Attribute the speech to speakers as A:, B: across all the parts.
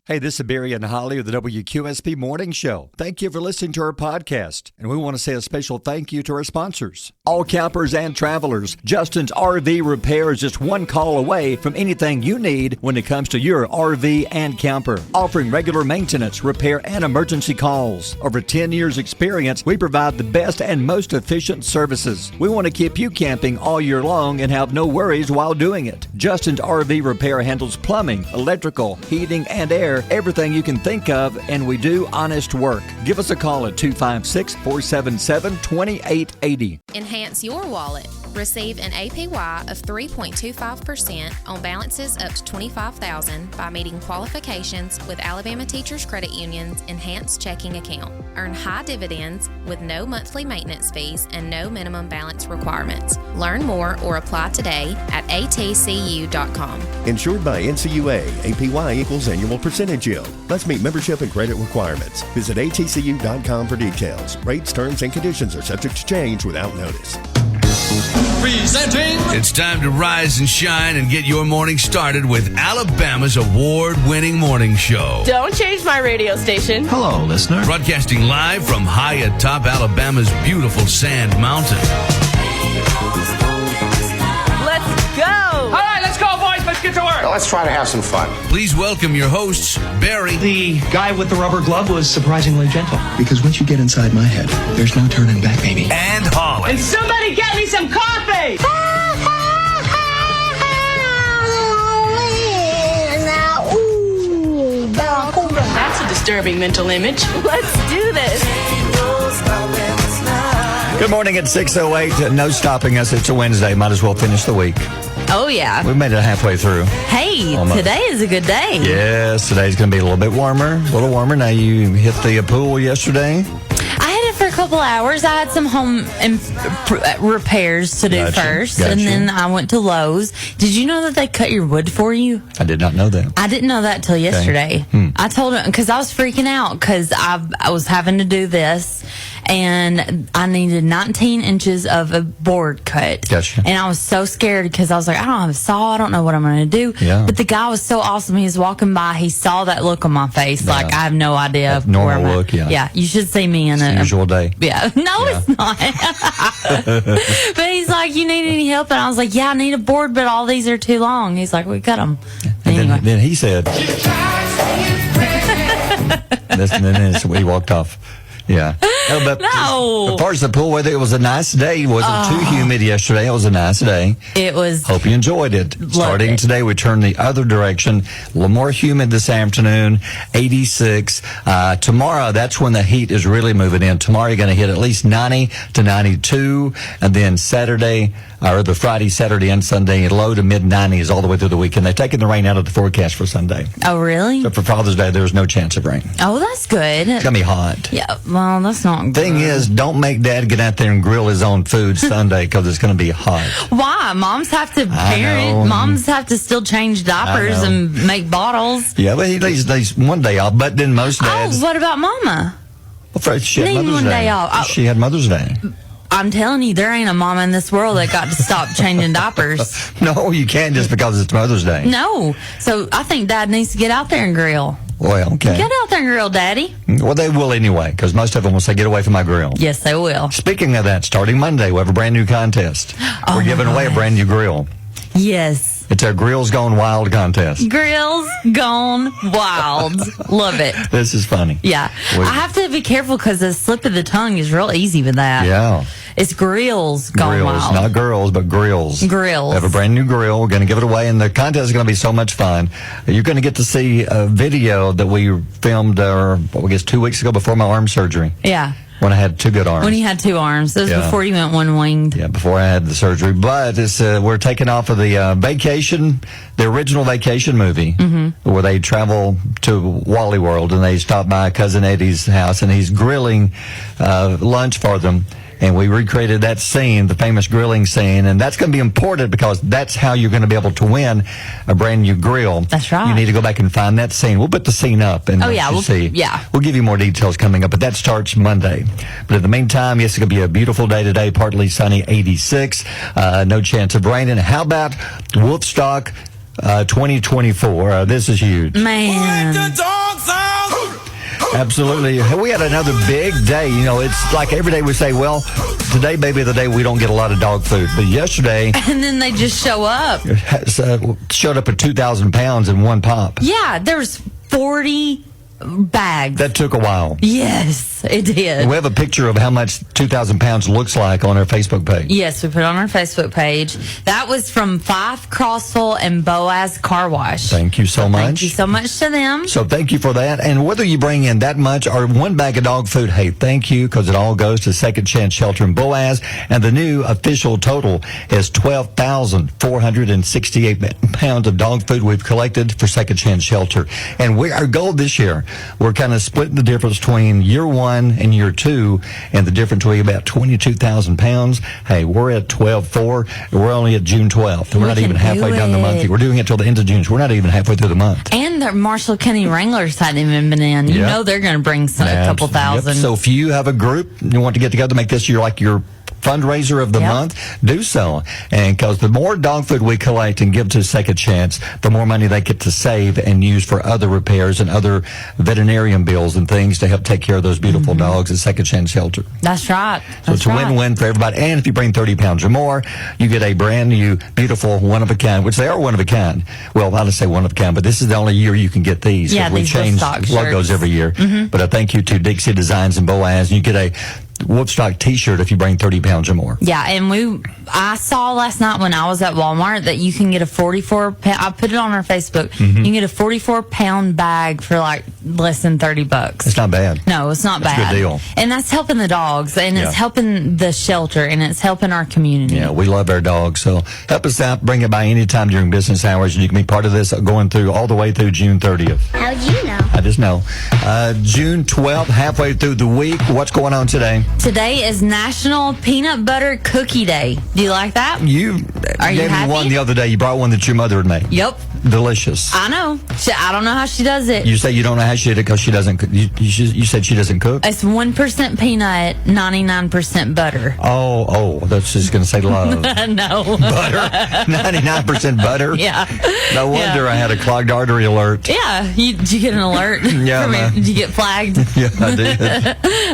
A: Hey, this is Barry and Holli of the WQSP Morning Show. Thank you for listening to our podcast. And we want to say a special thank you to our sponsors. All campers and travelers, Justin's RV Repair is just one call away from anything you need when it comes to your RV and camper. Offering regular maintenance, repair, and emergency calls. Over 10 years experience, we provide the best and most efficient services. We want to keep you camping all year long and have no worries while doing it. Justin's RV Repair handles plumbing, electrical, heating, and air. Everything you can think of, and we do honest work. Give us a call at 256-477-2880.
B: Enhance your wallet. Receive an APY of 3.25% on balances up to $25,000 by meeting qualifications with Alabama Teachers Credit Union's Enhanced Checking Account. Earn high dividends with no monthly maintenance fees and no minimum balance requirements. Learn more or apply today at atcu.com.
C: Insured by NCUA, APY equals annual percentage yield. Let's meet membership and credit requirements. Visit atcu.com for details. Rates, terms, and conditions are subject to change without notice.
D: Presenting. It's time to rise and shine and get your morning started with Alabama's award-winning morning show.
E: Don't change my radio station.
D: Hello, listener. Broadcasting live from high atop Alabama's beautiful Sand Mountain.
E: Let's go.
F: All right, let's go, boys. Let's get to work.
G: Now, let's try to have some fun.
D: Please welcome your hosts, Barry.
F: The guy with the rubber glove was surprisingly gentle.
H: Because once you get inside my head, there's no turning back, baby.
D: And Holli.
E: And somebody get me some coffee. That's a disturbing mental image. Let's do this.
A: Good morning at 6:08. No stopping us. It's a Wednesday. Might as well finish the week.
I: Oh, yeah.
A: We made it halfway through.
I: Hey,
A: Almost.
I: Today is a good day.
A: Yes, today's going to be a little bit warmer. A little warmer. Now, you hit the pool yesterday.
I: I had it for a couple hours. I had some home repairs to do first, and then I went to Lowe's. Did you know that they cut your wood for you?
A: I did not know that.
I: I didn't know that till yesterday. I told him because I was freaking out because I was having to do this, and I needed 19 inches of a board cut.
A: Gotcha.
I: And I was so scared because I was like, I don't have a saw. I don't know what I'm going to do.
A: Yeah.
I: But the guy was so awesome. He was walking by. He saw that look on my face. Like, I have no idea.
A: That normal
I: where
A: look, yeah.
I: Yeah, you should see me in a
A: usual day.
I: Yeah. No, it's not. But he's like, you need any help? And I was like, yeah, I need a board, but all these are too long. He's like, we cut them.
A: And
I: anyway.
A: then he said, and then he walked off. Yeah. No, but
I: No.
A: as far as the pool weather, it was a nice day. It wasn't too humid yesterday. It was a nice day.
I: It was.
A: Hope you enjoyed it. Starting
I: it.
A: today, we turn the other direction. A little more humid this afternoon, 86. Tomorrow, that's when the heat is really moving in. Tomorrow, you're going to hit at least 90 to 92. And then Saturday, or the Friday, Saturday, and Sunday, low to mid-90s all the way through the weekend. They're taking the rain out of the forecast for Sunday.
I: Oh, really?
A: So for Father's Day, there's no chance of rain.
I: Oh, that's good.
A: It's going to be hot.
I: Yeah, well, that's not good.
A: Thing is, don't make Dad get out there and grill his own food Sunday because it's going to be hot.
I: Why? Moms have to
A: know.
I: parent. Moms have to still change diapers and make bottles.
A: Yeah, but he leaves one day off, but then most dads...
I: Oh, what about Mama?
A: Well, she had
I: Need
A: Mother's
I: one
A: Day.
I: day off.
A: She had Mother's Day.
I: I'm telling you, there ain't a mama in this world that got to stop changing diapers.
A: No, you can't just because it's Mother's Day.
I: No. So I think Dad needs to get out there and grill.
A: Well, okay.
I: Get out there and grill, Daddy.
A: Well, they will anyway, because most of them will say, get away from my grill.
I: Yes, they will.
A: Speaking of that, starting Monday, we have a brand new contest. We're giving away a brand new grill.
I: Yes.
A: It's our Grills Gone Wild contest.
I: Grills Gone Wild. Love it.
A: This is funny.
I: Yeah. I have to be careful because the slip of the tongue is real easy with that.
A: Yeah.
I: It's Grills Gone
A: Grills,
I: Wild.
A: not girls, but grills.
I: Grills.
A: We have a brand new grill. We're going to give it away, and the contest is going to be so much fun. You're going to get to see a video that we filmed, I guess, 2 weeks ago before my arm surgery.
I: Yeah.
A: When I had two good arms.
I: When you had two arms. This was before you went one-winged.
A: Yeah, before I had the surgery. But it's we're taking off of the Vacation, the original Vacation movie, where they travel to Wally World, and they stop by Cousin Eddie's house, and he's grilling lunch for them. And we recreated that scene, the famous grilling scene, and that's going to be important because that's how you're going to be able to win a brand new grill.
I: That's right.
A: You need to go back and find that scene. We'll put the scene up and see.
I: Yeah.
A: We'll give you more details coming up, but that starts Monday. But in the meantime, yes, it's going to be a beautiful day today, partly sunny, 86. No chance of rain. And how about Wolfstock 2024? This is huge.
I: Man.
A: Absolutely. We had another big day. You know, it's like every day we say, well, today may be the day we don't get a lot of dog food. But yesterday...
I: And then they just show up.
A: Showed up at 2,000 pounds in one pop.
I: Yeah, there's 40 bags.
A: That took a while.
I: Yes, it did.
A: We have a picture of how much 2,000 pounds looks like on our Facebook page.
I: Yes, we put it on our Facebook page. That was from Fife, Crossville, and Boaz Car Wash.
A: Thank you so much.
I: Thank you so much to them.
A: So thank you for that. And whether you bring in that much or one bag of dog food, hey, thank you, because it all goes to Second Chance Shelter in Boaz. And the new official total is 12,468 pounds of dog food we've collected for Second Chance Shelter. And our goal this year, we're kind of splitting the difference between year 1 and year 2, and the difference will be about 22,000 pounds. Hey, we're at 12.4. We're only at June 12th. We're not even halfway down the month. We're doing it till the end of June. So we're not even halfway through the month.
I: And the Marshall County Wranglers hadn't even been in. You know they're going to bring a couple thousand.
A: Yep. So if you have a group, you want to get together, make this your fundraiser of the month, do so. And because the more dog food we collect and give to Second Chance, the more money they get to save and use for other repairs and other veterinarian bills and things to help take care of those beautiful dogs at Second Chance Shelter.
I: That's right.
A: So it's a win-win for everybody. And if you bring 30 pounds or more, you get a brand new, beautiful, one-of-a-kind, which they are one-of-a-kind. Well, I don't say one-of-a-kind, but this is the only year you can get these.
I: Yeah,
A: we change logos every year. But I thank you to Dixie Designs and Boaz. And you get a Wolfstock t-shirt if you bring 30 pounds or more.
I: Yeah, and I saw last night when I was at Walmart that you can get a 44-pound, I put it on our Facebook, you can get a 44-pound bag for like less than $30.
A: It's not bad.
I: No, it's not bad.
A: It's a good deal.
I: And that's helping the dogs, and it's helping the shelter, and it's helping our community.
A: Yeah, we love our dogs, so help us out. Bring it by any time during business hours, and you can be part of this going through all the way through June 30th.
G: How'd you know?
A: I just know. June 12th, halfway through the week. What's going on today?
I: Today is National Peanut Butter Cookie Day. Do you like that?
A: You gave me one the other day. You brought one that your mother had made.
I: Yep.
A: Delicious.
I: I know. I don't know how she does it.
A: You say you don't know how she did it because she doesn't cook. You said she doesn't cook?
I: It's 1% peanut, 99% butter.
A: Oh, that's just going to say love.
I: No.
A: Butter? 99% butter?
I: Yeah.
A: No wonder I had a clogged artery alert.
I: Yeah. Did you get an alert?
A: Yeah.
I: Did you get flagged?
A: Yeah, I did.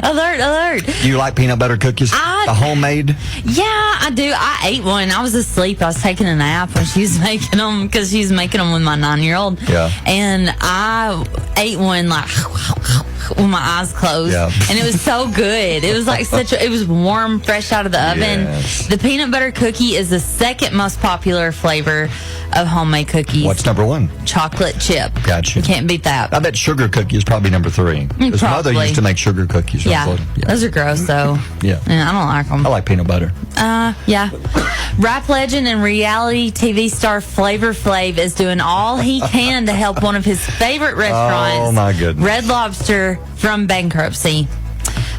I: Alert.
A: Do you like peanut butter cookies? The homemade?
I: Yeah, I do. I ate one. I was asleep. I was taking a nap when she was making them because she's making them with my 9-year-old.
A: Yeah.
I: And I ate one like with my eyes closed.
A: Yeah.
I: And it was so good. It was like it was warm, fresh out of the oven.
A: Yes.
I: The peanut butter cookie is the second most popular flavor of homemade cookies.
A: What's number 1?
I: Chocolate chip.
A: Gotcha.
I: You can't beat that.
A: I bet sugar cookie is probably number 3. His mother used to make sugar cookies.
I: Yeah. Those are gross, though.
A: Yeah.
I: I don't like them.
A: I like peanut butter.
I: Yeah. Rap legend and reality TV star Flavor Flav is doing all he can to help one of his favorite restaurants,
A: oh my goodness,
I: Red Lobster, from bankruptcy.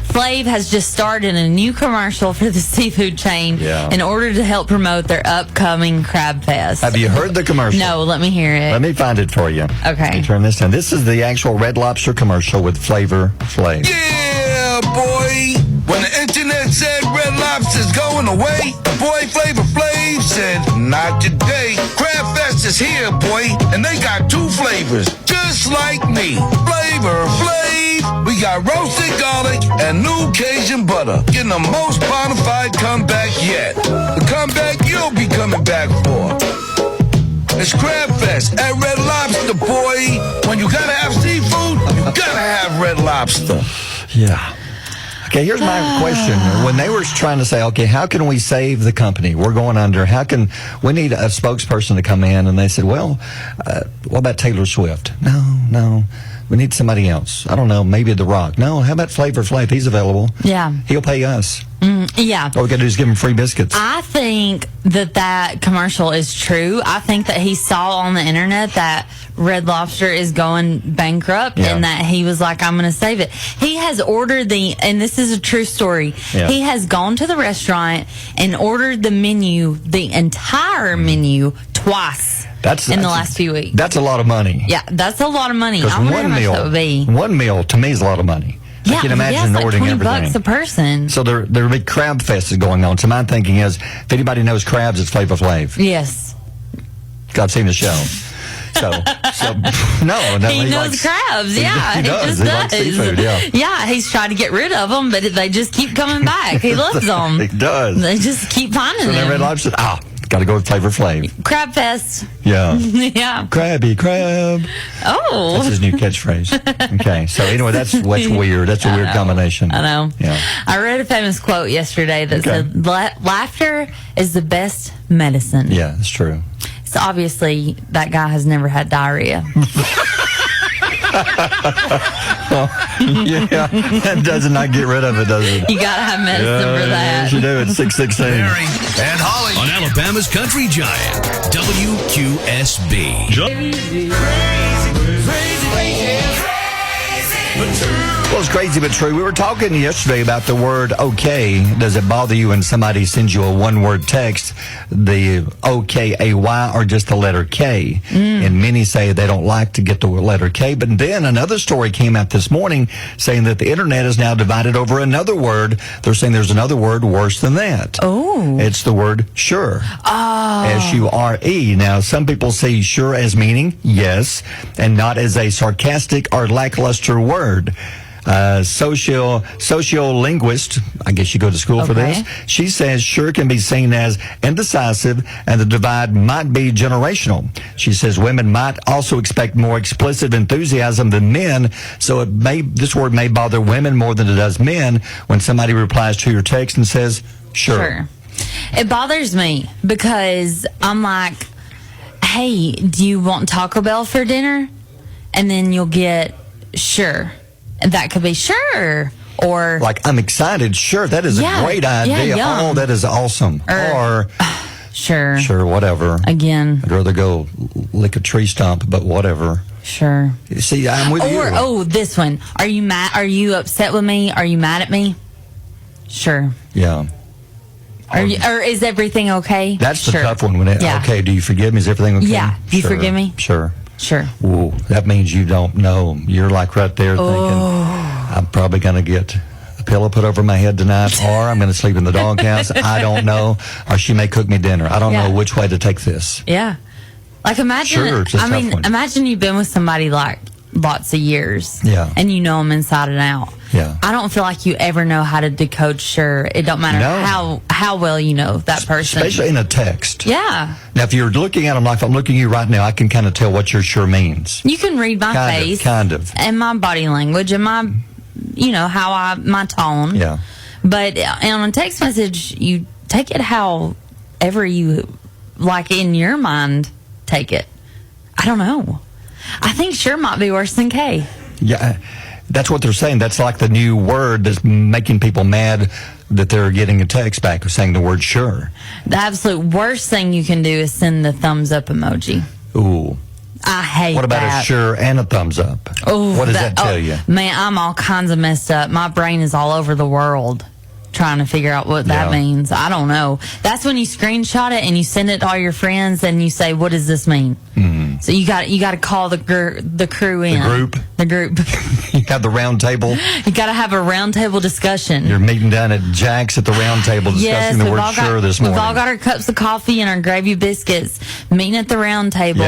I: Flav has just started a new commercial for the seafood chain in order to help promote their upcoming Crab Fest.
A: Have you heard the commercial?
I: No, let me hear it.
A: Let me find it for you.
I: Okay.
A: Let me turn this down. This is the actual Red Lobster commercial with Flavor Flav.
J: Yeah, boy. When the internet said Red Lobster's going away, the boy Flavor Flav said, not today. Crab Fest is here, boy, and they got 2 flavors, just like me. Flavor Flav. We got roasted garlic and new Cajun butter. Getting the most bona fide comeback yet. The comeback you'll be coming back for. It's Crab Fest at Red Lobster, boy. When you gotta have seafood, you gotta have Red Lobster.
A: Yeah. Okay, here's my question. When they were trying to say, okay, how can we save the company? We're going under. We need a spokesperson to come in, and they said, well, what about Taylor Swift? No. We need somebody else. I don't know, maybe The Rock. No, how about Flavor Flav? He's available.
I: Yeah.
A: He'll pay us.
I: Yeah.
A: All we got to do is give him free biscuits.
I: I think that commercial is true. I think that he saw on the internet that Red Lobster is going bankrupt and that he was like, I'm going to save it. He has ordered and this is a true story, he has gone to the restaurant and ordered the entire menu twice. In the last few weeks.
A: That's a lot of money.
I: Yeah, that's a lot of money. I wonder how much that would be.
A: One meal, to me, is a lot of money. I can imagine ordering
I: like
A: everything.
I: $20 a person.
A: So their big Crab Fest is going on. So my thinking is, if anybody knows crabs, it's Flavor Flav.
I: Yes.
A: I've seen the show. So no.
I: He knows crabs. Yeah,
A: he does. He likes seafood.
I: Yeah, he's trying to get rid of them, but they just keep coming back. He loves them.
A: He does.
I: They just keep finding them.
A: Red Lobster. Got to go with Flavor Flav.
I: Crab Fest.
A: Yeah.
I: Yeah.
A: Crabby crab.
I: Oh.
A: That's his new catchphrase. Okay. So anyway, that's weird. That's a weird combination.
I: I know.
A: Yeah.
I: I read a famous quote yesterday that said, laughter is the best medicine.
A: Yeah, that's true.
I: So obviously that guy has never had diarrhea.
A: Yeah, that does not get rid of it, does it?
I: You gotta have medicine for that.
A: Yes, you do. It's 6:16.
D: Barry and Holli on Alabama's Country Giant, WQSB.
A: Well, it's crazy but true. We were talking yesterday about the word okay. Does it bother you when somebody sends you a one-word text, the O-K-A-Y, or just the letter K? And many say they don't like to get the letter K. But then another story came out this morning saying that the internet is now divided over another word. They're saying there's another word worse than that.
I: Oh.
A: It's the word sure.
I: Oh.
A: S-U-R-E. Now, some people say sure as meaning yes, and not as a sarcastic or lackluster word. Sociolinguist, I guess you go to school for this. She says sure can be seen as indecisive, and the divide might be generational. She says women might also expect more explicit enthusiasm than men, so this word may bother women more than it does men when somebody replies to your text and says sure.
I: It bothers me because I'm like, hey, do you want Taco Bell for dinner? And then you'll get sure. That could be sure, or
A: like I'm excited. Sure, that is a great idea. Oh, that is awesome. Or
I: sure,
A: whatever.
I: Again,
A: I'd rather go lick a tree stump, but whatever.
I: Sure.
A: See, I'm with you.
I: Or this one. Are you mad? Are you upset with me? Are you mad at me? Sure.
A: Yeah.
I: Or is everything okay?
A: That's the tough one. Okay, do you forgive me? Is everything okay?
I: Yeah. Do you forgive me?
A: Sure.
I: Sure.
A: Ooh, that means you don't know. You're like right there thinking, I'm probably going to get a pillow put over my head tonight, or I'm going to sleep in the doghouse. I don't know. Or she may cook me dinner. I don't know which way to take this.
I: Yeah. Like imagine, imagine you've been with somebody like lots of years.
A: Yeah.
I: And you know them inside and out.
A: Yeah.
I: I don't feel like you ever know how to decode sure. It don't matter how well you know that person.
A: Especially in a text.
I: Yeah.
A: Now, if you're looking at them like I'm looking at you right now, I can kind of tell what your sure means.
I: You can read my face.
A: Kind of.
I: And my body language and my, my tone.
A: Yeah.
I: But on a text message, you take it however you, like in your mind, take it. I don't know. I think sure might be worse than K.
A: Yeah. That's what they're saying. That's like the new word that's making people mad that they're getting a text back saying the word sure.
I: The absolute worst thing you can do is send the thumbs up emoji.
A: Ooh.
I: I hate that.
A: What about a sure and a thumbs up?
I: Ooh,
A: what does that tell you?
I: Man, I'm all kinds of messed up. My brain is all over the world trying to figure out what that means. I don't know. That's when you screenshot it and you send it to all your friends and you say, what does this mean? Mm-hmm. So you got to call the crew in. The group.
A: You have the round table.
I: You got to have a round table discussion.
A: You're meeting down at Jack's at the round table discussing the word sure this morning.
I: We've all got our cups of coffee and our gravy biscuits, meeting at the round table,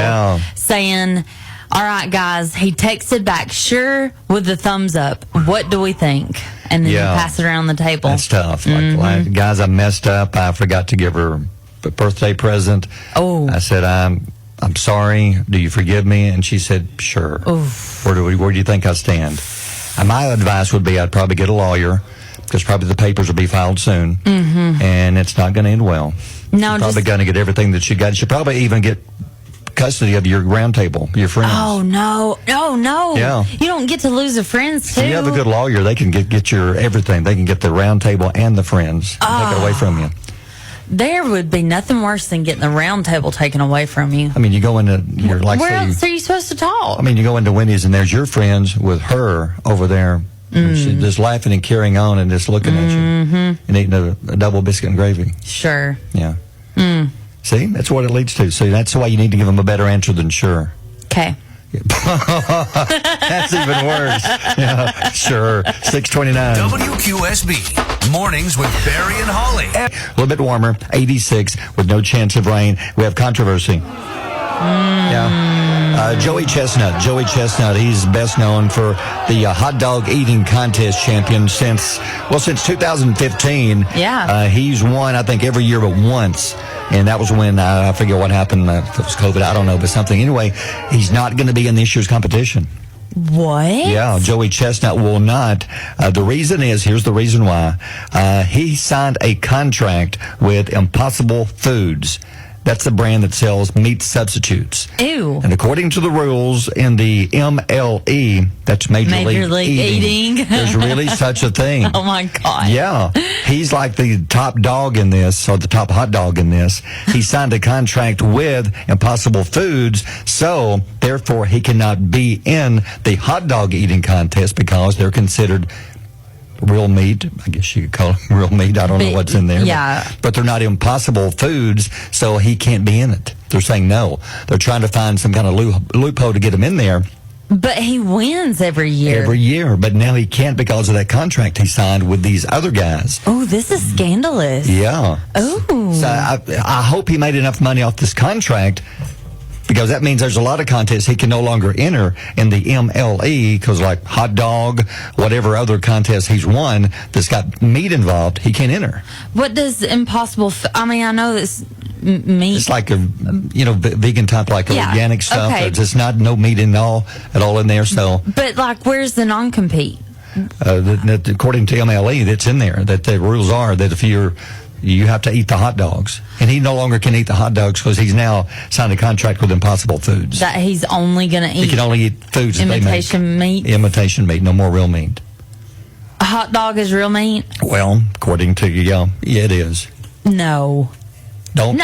I: saying, all right, guys, he texted back, sure, with the thumbs up. What do we think? And then you pass it around the table.
A: That's tough. Like, guys, I messed up. I forgot to give her a birthday present.
I: Oh.
A: I said, I'm sorry. Do you forgive me? And she said, sure.
I: Oof.
A: Where do you think I stand? And my advice would be I'd probably get a lawyer because probably the papers will be filed soon. Mm-hmm. And it's not going to end well.
I: No,
A: You're probably going to get everything that she got. You should probably even get custody of your round table, your friends.
I: Oh, no.
A: Yeah.
I: You don't get to lose the friends, too.
A: If you have a good lawyer, they can get your everything. They can get the round table and the friends and take it away from you.
I: There would be nothing worse than getting the round table taken away from you.
A: I mean, you go into,
I: where else are you supposed to talk?
A: I mean, you go into Wendy's and there's your friends with her over there. She's just laughing and carrying on and just looking at you and eating a double biscuit and gravy.
I: Sure.
A: Yeah. See, that's what it leads to. See, that's why you need to give them a better answer than sure.
I: Okay.
A: That's even worse. Yeah, sure. 629.
D: WQSB Mornings with Barry and Holli.
A: A little bit warmer, 86 with no chance of rain. We have controversy. Yeah. Joey Chestnut. Joey Chestnut, he's best known for the hot dog eating contest champion since 2015.
I: Yeah.
A: He's won, I think, every year but once. And that was when, I forget what happened, if it was COVID, I don't know, but something. Anyway, he's not going to be in this year's competition.
I: What?
A: Yeah, Joey Chestnut will not. The reason is, here's the reason why. He signed a contract with Impossible Foods. That's the brand that sells meat substitutes.
I: Ew.
A: And according to the rules in the MLE, that's Major League Eating, there's really such a thing.
I: Oh, my God.
A: Yeah. He's like the top dog in this, or the top hot dog in this. He signed a contract with Impossible Foods, so therefore he cannot be in the hot dog eating contest because they're considered real meat. I guess you could call them real meat. I don't know what's in there.
I: Yeah.
A: But they're not Impossible Foods, so he can't be in it. They're saying no. They're trying to find some kind of loophole to get him in there.
I: But he wins every year.
A: Every year. But now he can't because of that contract he signed with these other guys.
I: Oh, this is scandalous.
A: Yeah.
I: Oh.
A: So I hope he made enough money off this contract, because that means there's a lot of contests he can no longer enter in the MLE, because like hot dog, whatever other contest he's won that's got meat involved, he can't enter.
I: What does Impossible... I mean, I know this meat...
A: It's like a, vegan type, like organic stuff.
I: Okay.
A: There's just no meat at all in there. So,
I: But, like, where's the non-compete?
A: According to MLE, that's in there, that the rules are that if you have to eat the hot dogs. And he no longer can eat the hot dogs because he's now signed a contract with Impossible Foods.
I: That he's only going to eat...
A: He can only eat foods that they make.
I: Imitation meat?
A: Imitation meat, no more real meat.
I: A hot dog is real meat?
A: Well, according to you, yeah, it is.
I: No.
A: Don't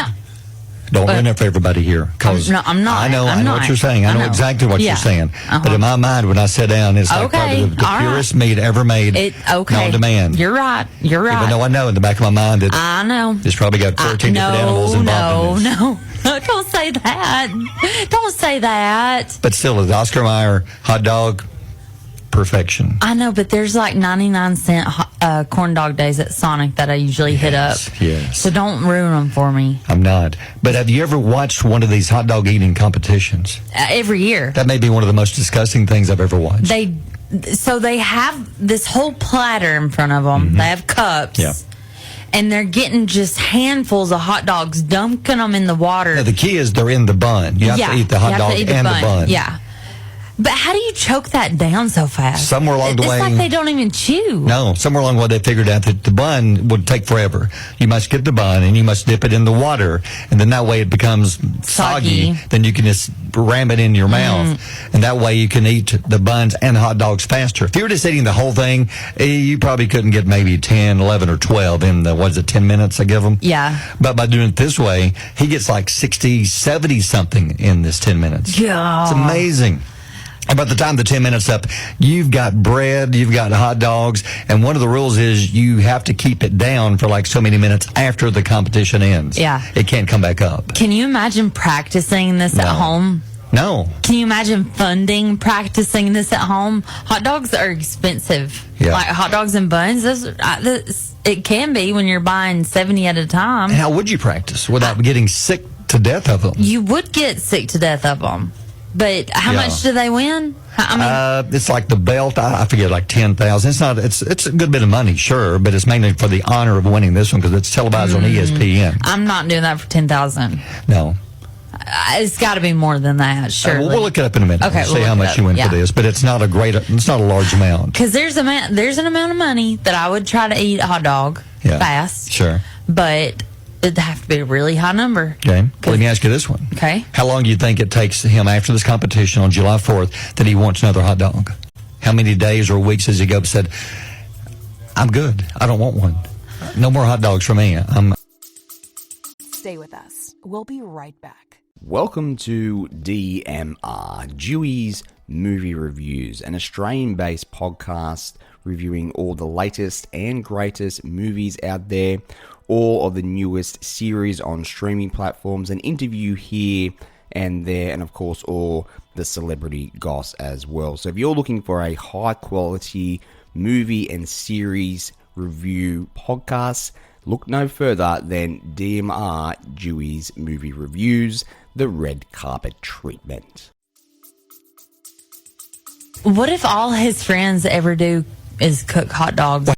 A: ruin it for everybody here.
I: I'm not.
A: I know what you're saying. I know exactly what you're saying. But in my mind, when I sit down, it's like probably the purest meat ever made on demand.
I: You're right.
A: Even though I know in the back of my mind that
I: I know
A: it's probably got 14 different animals involved in this.
I: No. Don't say that. Don't say that.
A: But still, the Oscar Mayer hot dog, perfection.
I: I know, but there's like 99-cent corn dog days at Sonic that I usually hit up.
A: Yes.
I: So don't ruin them for me.
A: I'm not. But have you ever watched one of these hot dog eating competitions?
I: Every year.
A: That may be one of the most disgusting things I've ever watched.
I: They have this whole platter in front of them. Mm-hmm. They have cups.
A: Yeah.
I: And they're getting just handfuls of hot dogs, dunking them in the water.
A: Now, the key is they're in the bun. You have to eat the hot dog and the bun.
I: Yeah. But how do you choke that down so fast?
A: Somewhere along the way...
I: It's like they don't even chew.
A: No, somewhere along the way they figured out that the bun would take forever. You must get the bun and you must dip it in the water. And then that way it becomes soggy. Then you can just ram it in your mouth. And that way you can eat the buns and hot dogs faster. If you were just eating the whole thing, you probably couldn't get maybe 10, 11, or 12 in the, 10 minutes I give them?
I: Yeah.
A: But by doing it this way, he gets like 60, 70 something in this 10 minutes.
I: Yeah.
A: It's amazing. And by the time the 10 minutes up, you've got bread, you've got hot dogs, and one of the rules is you have to keep it down for like so many minutes after the competition ends.
I: Yeah.
A: It can't come back up.
I: Can you imagine practicing this at home?
A: No.
I: Can you imagine funding practicing this at home? Hot dogs are expensive.
A: Yeah.
I: Like hot dogs and buns, it can be when you're buying 70 at a time.
A: And how would you practice without getting sick to death of them?
I: You would get sick to death of them. But how much do they win? I mean,
A: it's like the belt. I forget, like 10,000. It's not. It's a good bit of money, sure, but it's mainly for the honor of winning this one because it's televised on ESPN.
I: I'm not doing that for 10,000.
A: No,
I: it's got to be more than that. Sure,
A: we'll look it up in a minute.
I: Okay,
A: we'll see how much you win for this, but it's not a large amount.
I: Because there's an amount of money that I would try to eat a hot dog fast.
A: Sure,
I: but it'd have to be a really high number.
A: Okay. Well, let me ask you this one.
I: Okay.
A: How long do you think it takes him after this competition on July 4th that he wants another hot dog? How many days or weeks has he go and said, I'm good. I don't want one. No more hot dogs for me.
G: Stay with us. We'll be right back.
K: Welcome to DMR, Dewey's Movie Reviews, an Australian-based podcast reviewing all the latest and greatest movies out there, all of the newest series on streaming platforms, an interview here and there, and of course all the celebrity goss as well. So if you're looking for a high quality movie and series review podcast, look no further than DMR, Dewey's Movie Reviews, the red carpet treatment.
I: What if all his friends ever do is cook hot dogs?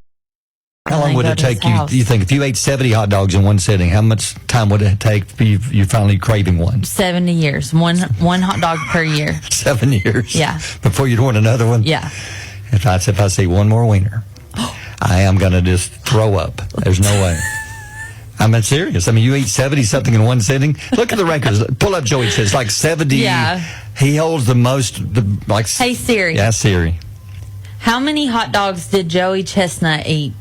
A: How long would it take you? Do you think if you ate 70 hot dogs in one sitting, how much time would it take for you finally craving one?
I: 70 years. One hot dog per year.
A: 7 years?
I: Yeah.
A: Before you'd want another one?
I: Yeah.
A: If I see one more wiener, I am going to just throw up. There's no way. I'm serious. I mean, you eat 70-something in one sitting. Look at the records. Pull up Joey Chestnut. It's like 70.
I: Yeah.
A: He holds the most.
I: Hey, Siri.
A: Yeah, Siri.
I: How many hot dogs did Joey Chestnut eat?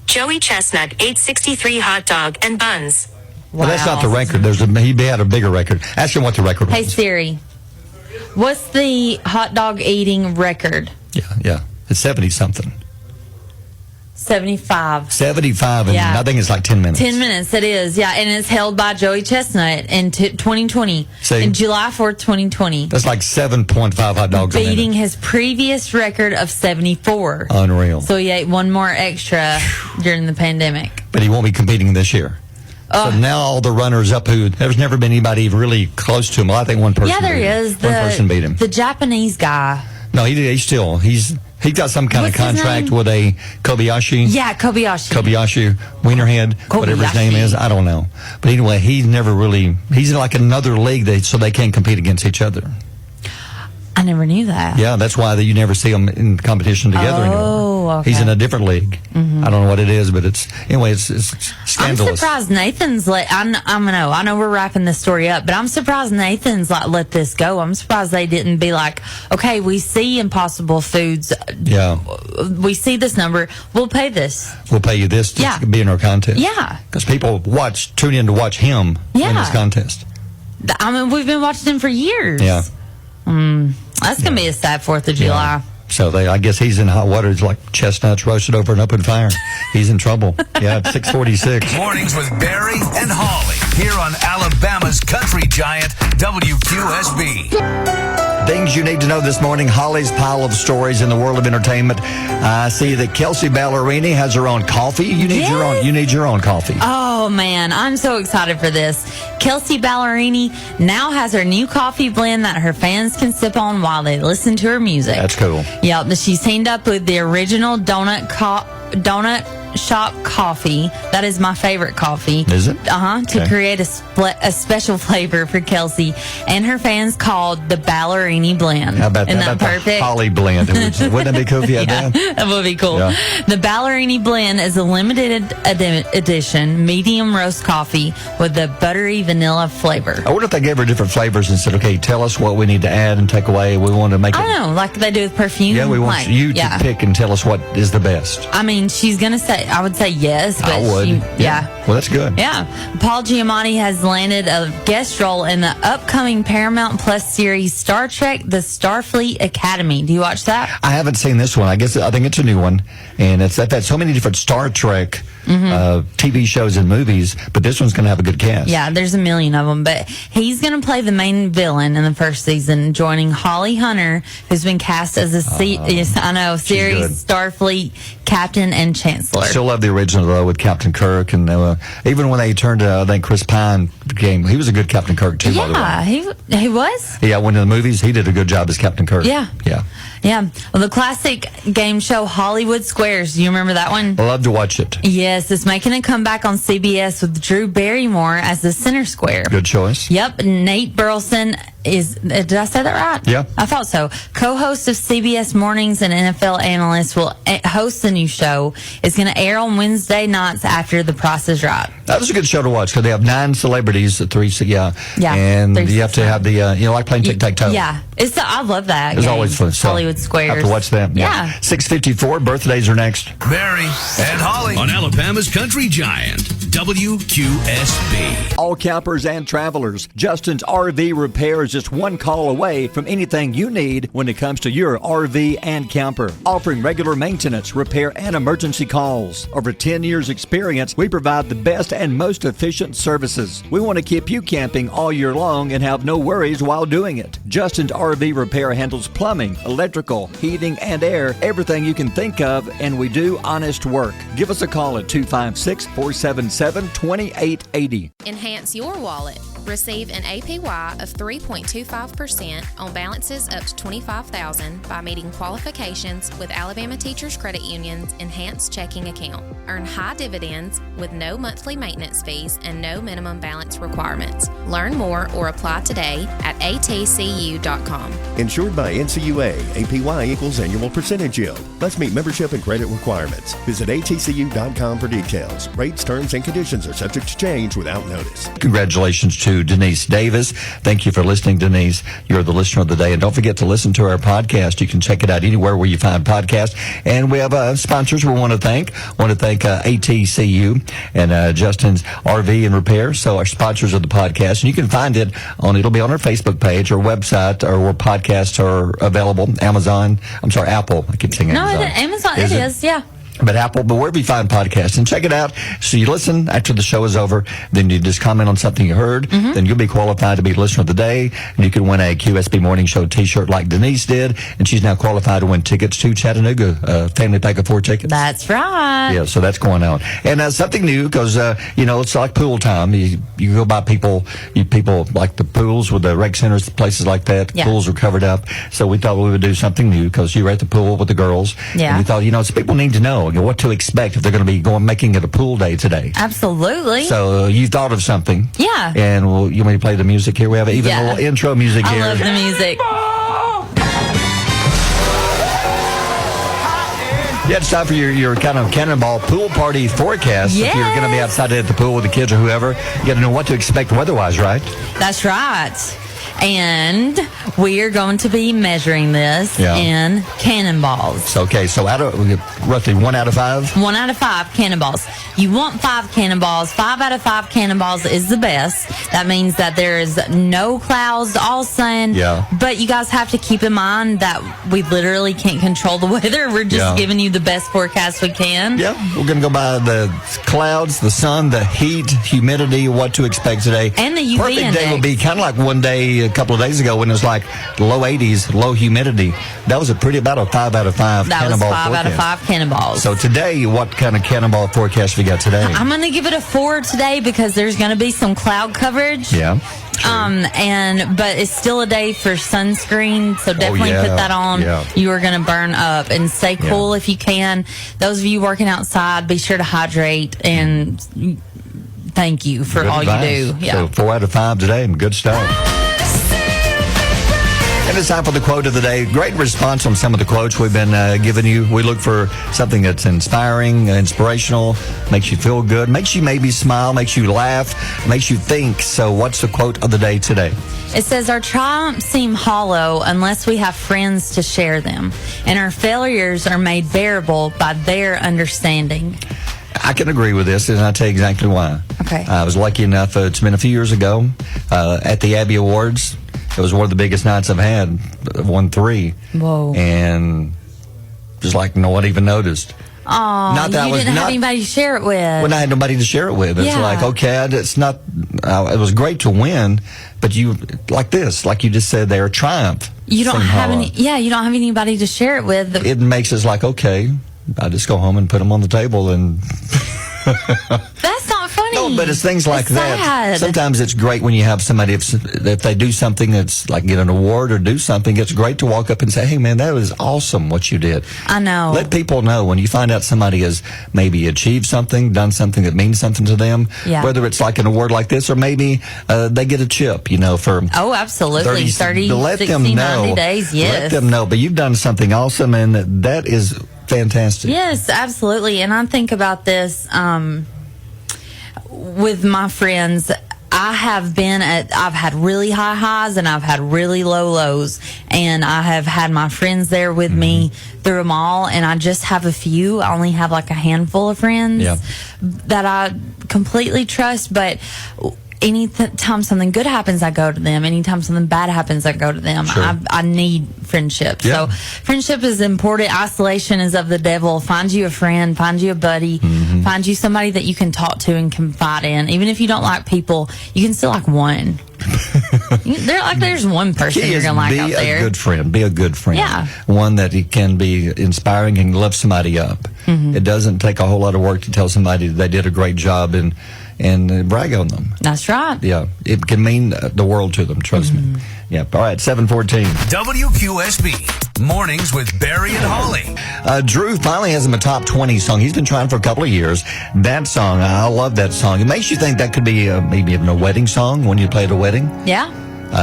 L: Joey Chestnut ate 63 hot dog and buns.
A: Wow. Well, that's not the record. He had a bigger record. Ask him what the record was.
I: Hey, Siri. What's the hot dog eating record?
A: Yeah. It's 70-something.
I: 75.
A: 75, and I think it's like 10 minutes.
I: 10 minutes, it is, yeah. And it's held by Joey Chestnut in 2020. In July 4th, 2020.
A: That's like 7.5 hot dogs
I: beating his previous record of 74.
A: Unreal.
I: So he ate one more extra during the pandemic.
A: But he won't be competing this year. So now all the runners up there's never been anybody really close to him. Well, I think one person
I: beat him. Yeah, there is.
A: One person beat him.
I: The Japanese guy.
A: No, he's got some kind of contract with a Kobayashi.
I: Yeah,
A: Kobayashi Wienerhead, whatever his name is. I don't know. But anyway, he's in like another league so they can't compete against each other.
I: I never knew that.
A: Yeah, that's why you never see them in competition together anymore.
I: Okay.
A: He's in a different league. Mm-hmm. I don't know what it is, but it's scandalous.
I: I'm surprised Nathan's I know we're wrapping this story up, but I'm surprised Nathan's let this go. I'm surprised they didn't be like, okay, we see Impossible Foods. Yeah. We see this number. We'll pay this.
A: We'll pay you this to be in our contest.
I: Yeah.
A: Because people tune in to watch him in this contest.
I: I mean, we've been watching him for years.
A: Yeah.
I: That's going to be a sad 4th of July.
A: So I guess he's in hot water. It's like chestnuts roasted over an open fire. He's in trouble. Yeah, it's 6:46.
D: Mornings with Barry and Holli here on Alabama's country giant WQSB.
A: Things you need to know this morning. Holly's pile of stories in the world of entertainment. I see that Kelsey Ballerini has her own coffee. You need your own coffee.
I: Oh man, I'm so excited for this. Kelsey Ballerini now has her new coffee blend that her fans can sip on while they listen to her music.
A: That's cool.
I: Yep, she's teamed up with the original donut shop coffee. That is my favorite coffee.
A: Is it?
I: To create a special flavor for Kelsey and her fans called the Ballerini blend.
A: How about
I: Isn't
A: that?
I: that perfect?
A: The Holly blend. Wouldn't that be cool if you had that?
I: That would be cool. Yeah. The Ballerini blend is a limited edition medium roast coffee with the buttery vanilla flavor.
A: I wonder if they gave her different flavors and said, okay, tell us what we need to add and take away. We want to make it.
I: I don't know, like they do with perfume.
A: Yeah, we want you to pick and tell us what is the best.
I: I mean, she's going to say, I would say yes, but
A: I would.
I: Yeah.
A: Well, that's good.
I: Yeah. Paul Giamatti has landed a guest role in the upcoming Paramount Plus series Star Trek: The Starfleet Academy. Do you watch that?
A: I haven't seen this one. I think it's a new one, and they've had so many different Star Trek TV shows and movies, but this one's going to have a good cast.
I: Yeah, there's a million of them, but he's going to play the main villain in the first season, joining Holly Hunter, who's been cast as series Starfleet Captain and Chancellor.
A: Still love the original though with Captain Kirk, and even when they turned to I think Chris Pine became, he was a good Captain Kirk too.
I: Yeah,
A: by the way.
I: he was.
A: Yeah, when in the movies he did a good job as Captain Kirk.
I: Yeah. Well, the classic game show Hollywood Squares. Do you remember that one?
A: I love to watch it.
I: Yes, it's making a comeback on CBS with Drew Barrymore as the center square.
A: Good choice.
I: Yep, Nate Burleson is, did I say that right?
A: Yeah.
I: I thought so. Co-host of CBS Mornings and NFL analyst will host the new show. It's going to air on Wednesday nights after The Price is Right.
A: That was a good show to watch because they have 9 celebrities, and you have to have the, like playing tic-tac-toe.
I: Yeah. I love that.
A: It's always fun. So
I: Hollywood Squares.
A: Have to watch that.
I: Yeah.
A: 6:54. Birthdays are next.
D: Barry and Holli on Alabama's country giant WQSB.
A: All campers and travelers, Justin's RV Repair is just one call away from anything you need when it comes to your RV and camper. Offering regular maintenance, repair, and emergency calls. Over 10 years experience, we provide the best and most efficient services. We want to keep you camping all year long and have no worries while doing it. Justin's RV Repair handles plumbing, electrical, heating, and air, everything you can think of, and we do honest work. Give us a call at 256-477-2880.
B: Enhance your wallet. Receive an APY of 3.25% on balances up to $25,000 by meeting qualifications with Alabama Teachers Credit Union's Enhanced Checking Account. Earn high dividends with no monthly maintenance fees and no minimum balance requirements. Learn more or apply today at atcu.com.
C: Insured by NCUA, APY equals annual percentage yield. Let's meet membership and credit requirements. Visit atcu.com for details. Rates, terms, and conditions are subject to change without notice.
A: Congratulations to Denise Davis. Thank you for listening, Denise. You're the listener of the day. And don't forget to listen to our podcast. You can check it out anywhere where you find podcasts. And we have sponsors we want to thank. ATCU and Justin's RV and Repair. So our sponsors of the podcast. And you can find it it'll be on our Facebook page or website or where podcasts are available. Apple. I keep saying Amazon.
I: No, Amazon, it is, yeah.
A: But Apple, but wherever you find podcasts, and check it out. So you listen after the show is over, then you just comment on something you heard, then you'll be qualified to be listener of the day, and you can win a QSP Morning Show t-shirt like Denise did, and she's now qualified to win tickets to Chattanooga, family pack of 4 tickets.
I: That's right.
A: Yeah, so that's going on. And something new, because, it's like pool time. You go by people like the pools with the rec centers, places like that.
I: Yeah.
A: Pools are covered up. So we thought we would do something new, because you were at the pool with the girls.
I: Yeah.
A: And we thought, so people need to know what to expect if they're going to be making it a pool day today.
I: Absolutely.
A: So you thought of something.
I: Yeah.
A: And you want me to play the music here? We have even a little intro music here.
I: I love the music.
A: Yeah, it's time for your kind of cannonball pool party forecast.
I: Yes.
A: If you're going to be outside at the pool with the kids or whoever, you got to know what to expect weather-wise, right?
I: That's right. And we are going to be measuring this in cannonballs.
A: Okay, so roughly 1 out of 5?
I: 1 out of 5 cannonballs. You want 5 cannonballs. 5 out of 5 cannonballs is the best. That means that there's no clouds, all sun.
A: Yeah.
I: But you guys have to keep in mind that we literally can't control the weather. We're just giving you the best forecast we can.
A: Yeah, we're going to go by the clouds, the sun, the heat, humidity, what to expect today.
I: And the UV
A: Perfect
I: index.
A: day will be kind of like one day a couple of days ago when it was like low 80s, low humidity. That was about a 5 out of 5
I: that
A: cannonball
I: was 5
A: forecast.
I: out of 5 cannonballs.
A: So today, what kind of cannonball forecast we got today?
I: I'm going to give it a 4 today because there's going to be some cloud coverage.
A: Yeah.
I: But it's still a day for sunscreen, so definitely put that on.
A: Yeah.
I: You are going to burn up, and stay cool if you can. Those of you working outside, be sure to hydrate, and thank you for all you do. Yeah.
A: So 4 out of 5 today, and good stuff. And it's time for the quote of the day. Great response on some of the quotes we've been giving you. We look for something that's inspiring, inspirational, makes you feel good, makes you maybe smile, makes you laugh, makes you think. So what's the quote of the day today?
I: It says, our triumphs seem hollow unless we have friends to share them, and our failures are made bearable by their understanding.
A: I can agree with this, and I'll tell you exactly why.
I: Okay.
A: I was lucky enough, it's been a few years ago, at the Abby Awards. It was one of the biggest nights I've had. Won 3.
I: Whoa.
A: And just like no one even noticed.
I: Oh, you didn't have anybody to share it with.
A: When I had nobody to share it with. It's like, okay, it's not, it was great to win, but you, like this, like you just said there, triumph.
I: You don't have you don't have anybody to share it with.
A: It makes us like, okay, I just go home and put them on the table and...
I: That's not funny.
A: No, but it's things like that.
I: Sad.
A: Sometimes it's great when you have somebody, if they do something that's like get an award or do something, it's great to walk up and say, hey, man, that was awesome what you did.
I: I know.
A: Let people know when you find out somebody has maybe achieved something, done something that means something to them, whether it's like an award like this or maybe they get a chip, for...
I: Oh, absolutely. 30,
A: let
I: 60,
A: them know,
I: 90 days, yes.
A: Let them know. But you've done something awesome, and that is fantastic.
I: Yes, absolutely. And I think about this with my friends. I've had really high highs and I've had really low lows, and I have had my friends there with me through them all, and I just have a few. I only have like a handful of friends that I completely trust, but anytime something good happens, I go to them. Anytime something bad happens, I go to them.
A: Sure.
I: I need friendship. So friendship is important. Isolation is of the devil. Find you a friend, find you a buddy, find you somebody that you can talk to and confide in. Even if you don't like people, you can still like one. There's one person you're going to like out there.
A: Be a good friend. Be a good friend.
I: Yeah.
A: One that can be inspiring and lift somebody up. It doesn't take a whole lot of work to tell somebody they did a great job in and brag on them.
I: That's right.
A: Yeah, it can mean the world to them, trust me. Yeah, all right, 7:14.
D: WQSB Mornings with Barry and Holli.
A: Drew finally has him a top 20 song. He's been trying for a couple of years. That song, I love that song. It makes you think that could be maybe even a wedding song when you play at a wedding.
I: Yeah.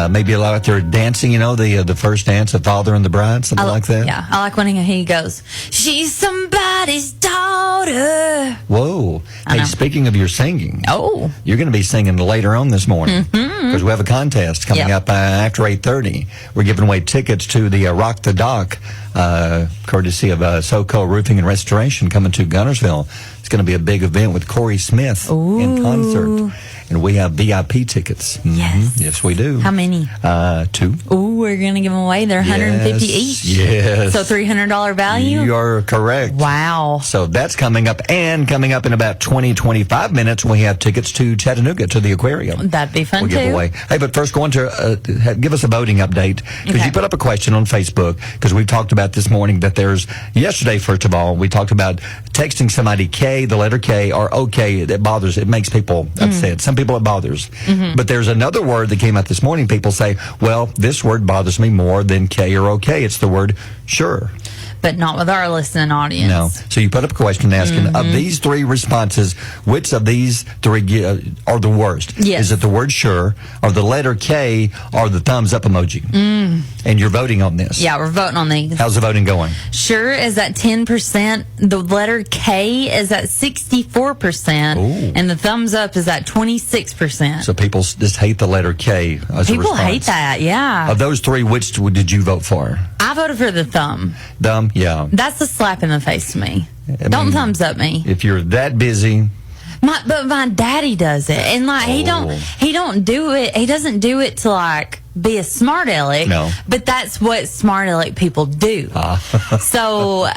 A: Maybe a lot out there dancing, the first dance of Father and the Bride, something like that.
I: Yeah, I like when he goes, she's somebody's daughter.
A: Whoa. Hey, speaking of your singing.
I: Oh.
A: You're going to be singing later on this morning. Because we have a contest coming up after 8:30. We're giving away tickets to the Rock the Dock, courtesy of SoCo Roofing and Restoration coming to Gunnersville. It's going to be a big event with Corey Smith in concert. And we have VIP tickets.
I: Yes.
A: Yes, we do.
I: How many?
A: 2.
I: Ooh, we're going to give them away. They're $150 each.
A: Yes.
I: So $300 value?
A: You are correct.
I: Wow.
A: So that's coming up. And coming up in about 25 minutes, we have tickets to Chattanooga to the aquarium.
I: That'd be fun,
A: we'll give away. Hey, but first, go on to give us a voting update. Because you put up a question on Facebook. Because we talked about this morning that yesterday, first of all, we talked about texting somebody K, the letter K, or OK. That bothers. It makes people upset. Some people it bothers. But there's another word that came out this morning. People say, well, this word bothers me more than K or OK. It's the word sure.
I: But not with our listening audience.
A: No. So you put up a question asking, of these 3 responses, which of these 3 are the worst?
I: Yes.
A: Is it the word sure, or the letter K, or the thumbs up emoji? And you're voting on this.
I: Yeah, we're voting on these.
A: How's the voting going?
I: Sure is at 10%. The letter K is at 64%.
A: Ooh.
I: And the thumbs up is at 26%.
A: So people just hate the letter K as a response.
I: People hate that, yeah.
A: Of those 3, which did you vote for?
I: I voted for the thumb.
A: Thumb, yeah.
I: That's a slap in the face to me. Don't thumbs up me.
A: If you're that busy.
I: But my daddy does it, and he don't do it. He doesn't do it to be a smart aleck.
A: No.
I: But that's what smart aleck people do. So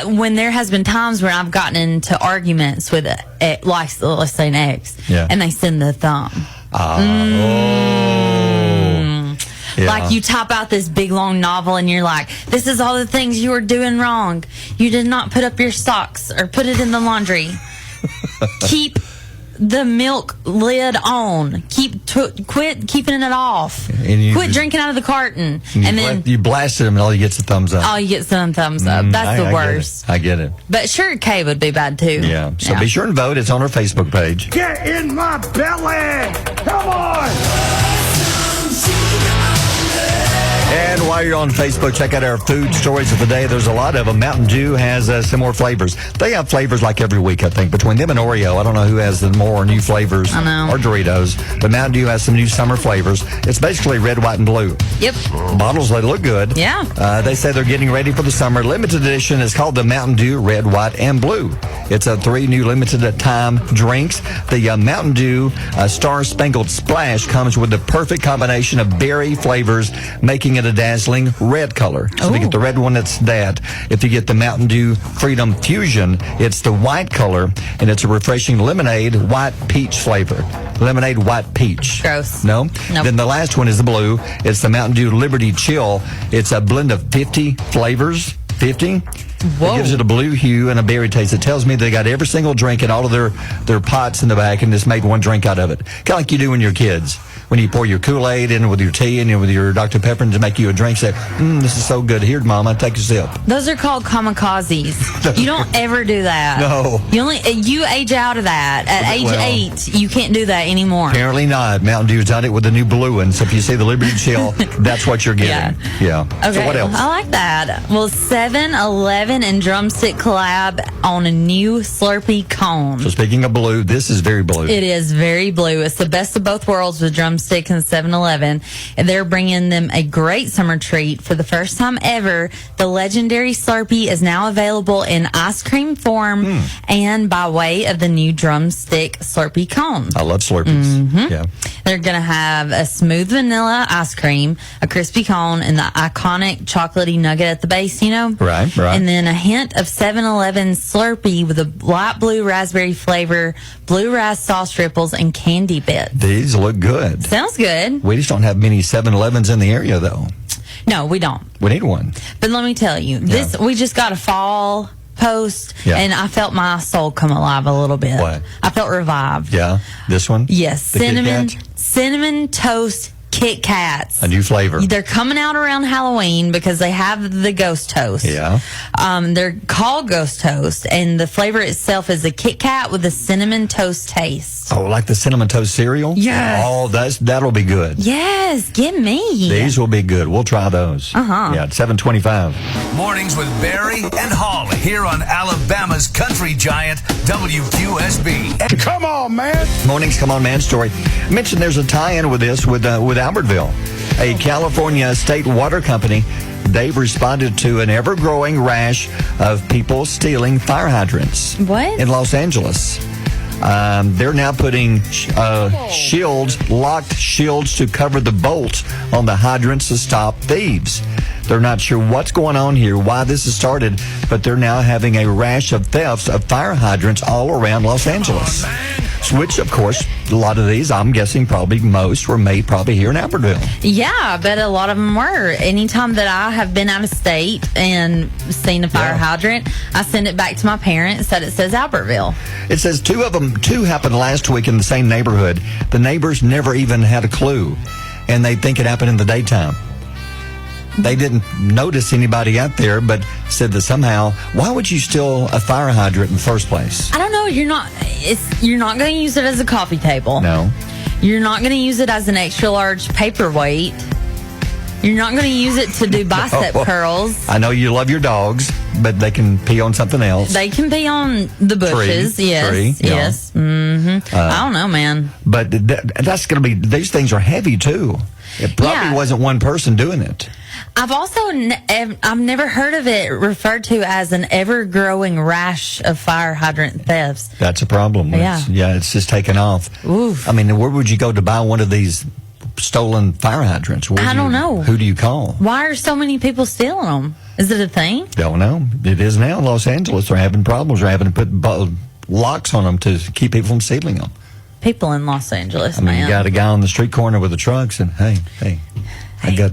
I: when there has been times where I've gotten into arguments with let's say an ex, and they send the thumb. Yeah. Like you top out this big long novel and you're like, this is all the things you were doing wrong. You did not put up your socks or put it in the laundry. Keep the milk lid on. Quit keeping it off. Quit drinking out of the carton. And then
A: you blasted him and all you get's a thumbs up.
I: All you get some thumbs up. That's the worst.
A: I get it.
I: But sure, K would be bad too.
A: Yeah. So be sure and vote. It's on our Facebook page.
J: Get in my belly! Come on!
A: And while you're on Facebook, check out our food stories of the day. There's a lot of them. Mountain Dew has some more flavors. They have flavors like every week, I think. Between them and Oreo, I don't know who has the more new flavors.
I: I know.
A: Or Doritos. But Mountain Dew has some new summer flavors. It's basically red, white, and blue.
I: Yep.
A: Bottles, they look good.
I: Yeah.
A: They say they're getting ready for the summer. Limited edition is called the Mountain Dew Red, White, and Blue. It's 3 new limited time drinks. The Mountain Dew Star Spangled Splash comes with the perfect combination of berry flavors, making it a dazzling red color. So if you get the red one, it's that. If you get the Mountain Dew Freedom Fusion, it's the white color, and it's a refreshing lemonade white peach flavor. Lemonade white peach.
I: Gross.
A: No?
I: Nope.
A: Then the last one is the blue. It's the Mountain Dew Liberty Chill. It's a blend of 50 flavors. 50?
I: Whoa.
A: It gives it a blue hue and a berry taste. It tells me they got every single drink in all of their pots in the back and just made one drink out of it. Kind of like you do when you're kids. When you pour your Kool-Aid in with your tea and with your Dr. Pepper and to make you a drink, say, this is so good. Here, Mama, take a sip.
I: Those are called kamikazes. You don't ever do that.
A: No.
I: You age out of that. At age 8, you can't do that anymore.
A: Apparently not. Mountain Dew's done it with the new blue one. So if you see the Liberty Chill, that's what you're getting. Yeah.
I: Okay.
A: So what else?
I: I like that. Well, 7-Eleven and Drumstick collab on a new Slurpee cone.
A: So speaking of blue, this is very blue.
I: It is very blue. It's the best of both worlds with Drumstick and 7-Eleven. And they're bringing them a great summer treat. For the first time ever, the legendary Slurpee is now available in ice cream form and by way of the new Drumstick Slurpee cone.
A: I love Slurpees. Yeah.
I: They're going to have a smooth vanilla ice cream, a crispy cone, and the iconic chocolatey nugget at the base,
A: Right.
I: And then a hint of 7-Eleven Slurpee with a light blue raspberry flavor, blue rice sauce ripples, and candy bits.
A: These look good.
I: Sounds good.
A: We just don't have many 7-Elevens in the area, though.
I: No, we don't.
A: We need one.
I: But let me tell you, we just got a fall post,
A: Yeah.
I: and I felt my soul come alive a little bit.
A: What?
I: I felt revived.
A: Yeah, this one?
I: Yes,
A: The Kit Kat?
I: cinnamon toast Kit Kats.
A: A new flavor.
I: They're coming out around Halloween because they have the ghost toast.
A: Yeah.
I: They're called ghost toast, and the flavor itself is a Kit Kat with a cinnamon toast taste.
A: Oh, like the cinnamon toast cereal?
I: Yes.
A: Oh, that'll be good.
I: Yes, give me.
A: These will be good. We'll try those. Yeah, at 7:25.
D: Mornings with Barry and Holli here on Alabama's country giant WQSB.
J: Come on, man.
A: Mornings, come on, man story. I mentioned there's a tie-in with this with Albertville, a California state water company. They've responded to an ever-growing rash of people stealing fire hydrants.
I: What?
A: In Los Angeles. They're now putting locked shields to cover the bolts on the hydrants to stop thieves. They're not sure what's going on here, why this has started, but they're now having a rash of thefts of fire hydrants all around Los Angeles. Which, of course, a lot of these, I'm guessing most were made probably here in Albertville.
I: Yeah, I bet a lot of them were. Anytime that I have been out of state and seen a fire hydrant, I send it back to my parents that it says Albertville.
A: It says two happened last week in the same neighborhood. The neighbors never even had a clue, and they think it happened in the daytime. They didn't notice anybody out there, but said that somehow, why would you steal a fire hydrant in the first place?
I: I don't know. You're not going to use it as a coffee table.
A: No.
I: You're not going to use it as an extra large paperweight. You're not going to use it to do bicep curls.
A: I know you love your dogs, but they can pee on something else.
I: They can pee on the bushes. Yes. Mm-hmm. I don't know, man.
A: But that's going to be, these things are heavy too. It probably wasn't one person doing it.
I: I've also I've never heard of it referred to as an ever-growing rash of fire hydrant thefts.
A: That's a problem. It's just taken off.
I: Oof.
A: I mean, where would you go to buy one of these stolen fire hydrants?
I: I don't know.
A: Who do you call?
I: Why are so many people stealing them? Is it a thing?
A: Don't know. It is now in Los Angeles. They're having problems. They're having to put locks on them to keep people from stealing them.
I: People in Los Angeles,
A: man. You got a guy on the street corner with a truck saying, hey, you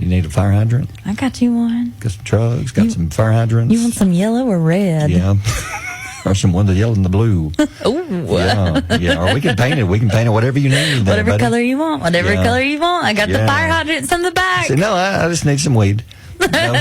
A: need a fire hydrant?
I: I got you one.
A: Got some trucks, got some fire hydrants.
I: You want some yellow or red?
A: Yeah. Or some one, the yellow and the blue.
I: Ooh.
A: Yeah. Or we can paint it. We can paint it whatever you need.
I: Whatever color you want. Whatever color you want. I got the fire hydrants in the back.
A: See, no, I just need some weed. No,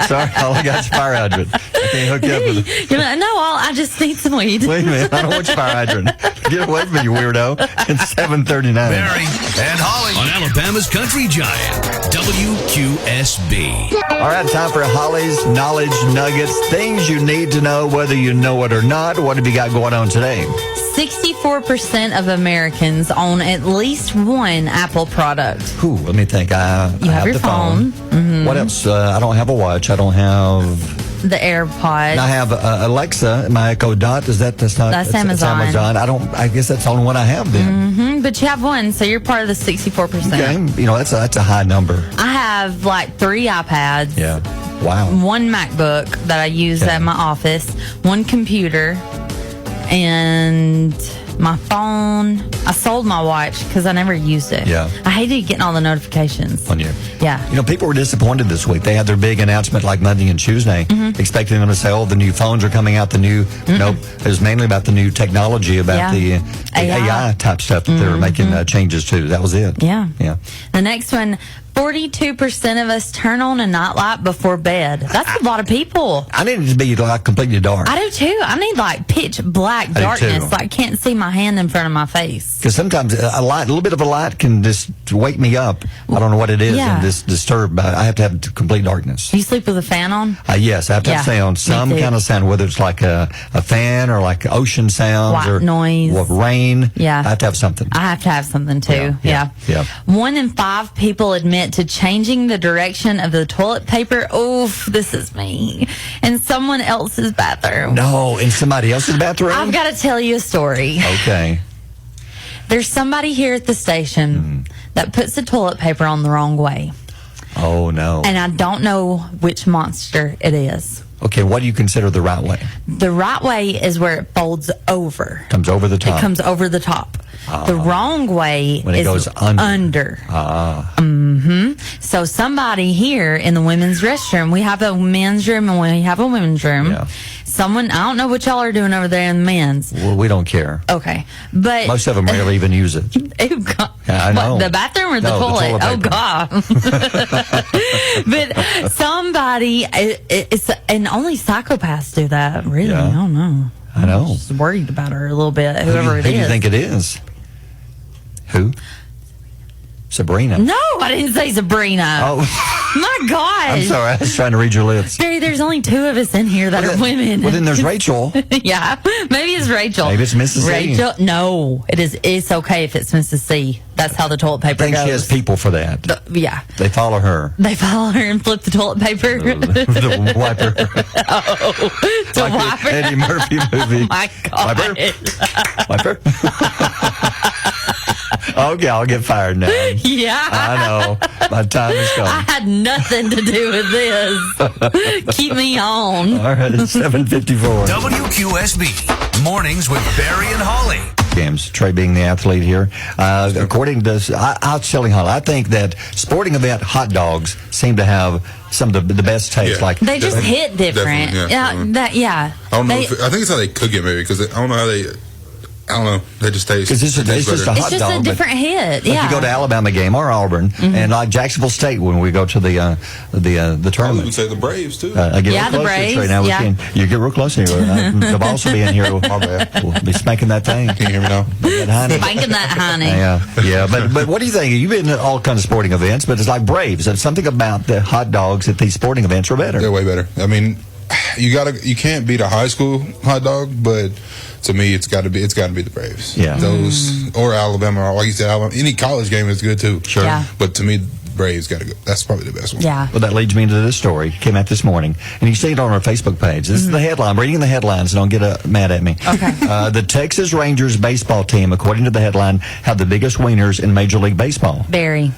A: sorry, all I got is fire hydrant. I can't hook you up with it.
I: You're like, no, I just need some weed.
A: Wait a minute, I don't want your fire hydrant. Get away from me, you weirdo. It's 7:39.
D: Barry and Holli on Alabama's country giant WQSB.
A: All right, time for Holli's Knowledge Nuggets. Things you need to know, whether you know it or not. What have you got going on today?
I: 64% of Americans own at least one Apple product.
A: Ooh, let me think.
I: You have your
A: the
I: phone. Mm-hmm.
A: What else? I don't have a watch. I don't have
I: the AirPods.
A: I have Alexa, my Echo Dot. That's
I: Amazon.
A: It's Amazon. I guess that's the only one I have then.
I: Mm-hmm. But you have one, so you're part of the 64%.
A: Okay, that's a high number.
I: I have like 3 iPads.
A: Yeah. Wow.
I: 1 MacBook that I use at my office. 1 computer. And my phone. I sold my watch because I never used it.
A: Yeah.
I: I hated getting all the notifications.
A: On you.
I: Yeah.
A: People were disappointed this week. They had their big announcement like Monday and Tuesday, expecting them to say, the new phones are coming out, Nope. It was mainly about the new technology, about the AI type stuff that they were making changes to. That was it.
I: Yeah.
A: Yeah.
I: The next one, 42% of us turn on a nightlight before bed. That's a lot of people.
A: I need it to be like completely dark.
I: I do too. I need like pitch black darkness. I can't see my hand in front of my face.
A: Because sometimes a little bit of a light can just wake me up. I don't know what it is and just disturb. I have to have complete darkness.
I: Do you sleep with a fan on?
A: Yes, I have to have sound, some kind of sound, whether it's like a fan or like ocean sounds
I: white
A: or
I: noise
A: or rain.
I: Yeah,
A: I have to have something.
I: I have to have something too. Yeah. 1 in 5 people admit to changing the direction of the toilet paper. Oof, this is me. In someone else's bathroom.
A: No, in somebody else's bathroom?
I: I've got to tell you a story.
A: Okay.
I: There's somebody here at the station that puts the toilet paper on the wrong way.
A: Oh, no.
I: And I don't know which monster it is.
A: Okay, what do you consider the right way?
I: The right way is where it folds over.
A: Comes over the top.
I: It comes over the top. The wrong way
A: when it goes under.
I: So somebody here in the women's restroom, we have a men's room and we have a women's room.
A: Yeah.
I: Someone, I don't know what y'all are doing over there in the men's.
A: Well, we don't care.
I: Okay. But
A: most of them rarely even use it.
I: Oh, God.
A: I know.
I: What, the bathroom or the toilet?
A: The toilet
I: Oh, God. But somebody, and only psychopaths do that, really.
A: Yeah.
I: I don't know.
A: I know.
I: I'm just worried about her a little bit, whoever it is.
A: Who do you think it is? Who? Sabrina.
I: No, I didn't say Sabrina.
A: Oh.
I: My gosh.
A: I'm sorry. I was trying to read your lips.
I: Barry, there's only 2 of us in here that are women.
A: Well, then there's Rachel.
I: Yeah. Maybe it's Rachel.
A: Maybe it's Mrs. C.
I: Rachel. No, it is. It's okay if it's Mrs. C. That's how the toilet paper
A: I think
I: goes.
A: she has people for that.
I: Yeah.
A: They follow her.
I: They follow her and flip the toilet paper.
A: The wiper.
I: Oh, to
A: like
I: wipe her.
A: the Eddie Murphy movie.
I: Oh, my God.
A: Wiper? Okay, I'll get fired now.
I: Yeah.
A: I know. My time is
I: I
A: gone.
I: had nothing to do with this. Keep me on.
A: All right, it's 7:54.
D: WQSB Mornings with Barry and Holli.
A: Games. Trey being the athlete here. According to Outselling Holli, I think that sporting event hot dogs seem to have some of the best taste.
M: Yeah.
A: Like
I: They just hit different.
M: Definitely,
I: Yeah.
M: I don't know. I think it's how they cook it, maybe, because I don't know how they. I don't know. They just taste.
A: Because it's just a hot
I: It's just
A: dog.
I: a different hit.
A: Like
I: Yeah.
A: you go to Alabama game or Auburn, and like Jacksonville State when we go to the
M: I would even
A: tournament.
M: say the Braves too.
A: I get
I: Yeah,
A: real
I: the
A: close
I: Braves,
A: to Trey now.
I: yeah.
A: You get real close here. The boss will be in here.
M: My bad.
A: We'll be spanking that thing.
M: Can you hear me now?
I: Spanking that honey.
A: Yeah. But what do you think? You've been at all kinds of sporting events, but it's like Braves. There's something about the hot dogs at these sporting events are better.
M: They're way better. I mean, you can't beat a high school hot dog, but to me, it's got to be the Braves.
A: Yeah.
M: Those or Alabama, or like you said, Alabama. Any college game is good too.
A: Sure.
I: Yeah.
M: But to me, Braves got to go. That's probably the best one.
I: Yeah.
A: Well, that leads me into this story. It came out this morning, and you see it on our Facebook page. This is the headline. I'm reading the headlines, so don't get mad at me.
I: Okay.
A: The Texas Rangers baseball team, according to the headline, have the biggest wieners in Major League Baseball.
I: Barry.